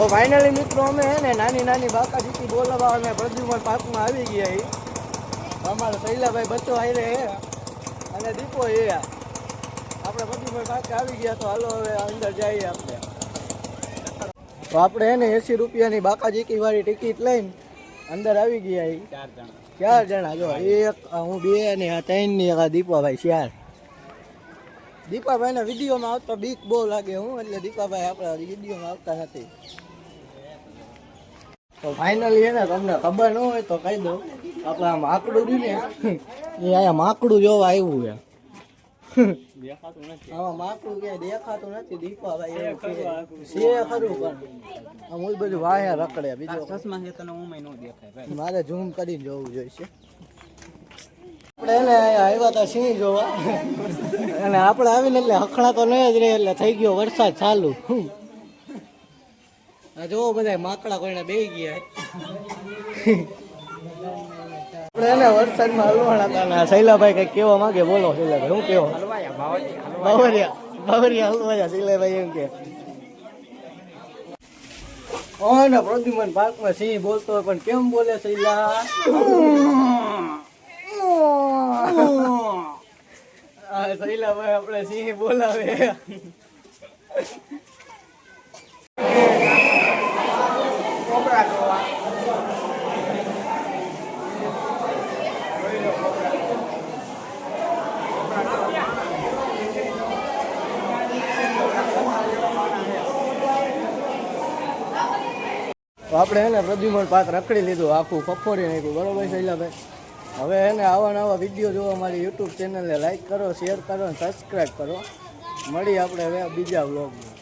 તો ફાઇનલી મિત્રો અમે હે ને નાની નાની બાકાજીથી બોલાવવા અમે પ્રદ્યુમન પાર્કમાં આવી ગયા. અમારા શૈલાભાઈ બચ્ચો આવી રહે અને દીપો એ આપણે પ્રદ્યુમન પાર્ક આવી ગયા. તો હાલો હવે અંદર જઈએ આપણે. તો આપણે હે ને 80 રૂપિયાની બાકાજીકી વાળી ટિકિટ લઈને અંદર આવી ગયા. 4 જણા જો, એક હું 2 ને 3 ની દીપાભાઈ 4. દીપાભાઈને વિડીયોમાં આવતો બીક બહુ લાગે હું, એટલે દીપાભાઈ આપણા વિડીયોમાં આવતા નથી. તો ફાઇનલી ને તમને ખબર ન હોય તો કહી દઉં, આપણે આ માકડું રહ્યું ને એ અહીંયા માકડું જોવા આવ્યું છે. આમાં માકડું ક્યાંય દેખાતું નથી. દીપાભાઈ છે ખરું પણ આમ બધું વાહે રખડે. બીજું મારે ઝૂમ કરીને જોવું જોઈશે. આપણે એને આવ્યા હતા સિંહ જોવા અને આપણે આવીને એટલે હખણા તો નહીં જ રહે, એટલે થઈ ગયો વરસાદ ચાલુ. જોવો બધા માકડા કોઈને બેસી ગયા. આપણે એને વરસાદમાં હલવાણા હતા ને શૈલાભાઈ કંઈક કેવા માંગે. બોલો શૈલાભાઈ, શું કેવો? બાવરિયા હલવાયા શૈલાભાઈ એમ કે. ને પ્રદ્યુમન પાર્કમાં સિંહ બોલતો હોય પણ કેમ બોલે શૈલા? શૈલાભાઈ આપણે સિંહ બોલાવે. તો આપણે એને પ્રદ્યુમન પાર્ક રખડી લીધું, આખું ફફોડી નાખ્યું. બરોબર શૈલાભાઈ? હવે એને આવા નવા વિડીયો જોવા મારી યુટ્યુબ ચેનલને લાઈક કરો, શેર કરો અને સબસ્ક્રાઈબ કરો. મળી આપણે હવે બીજા વ્લોગમાં.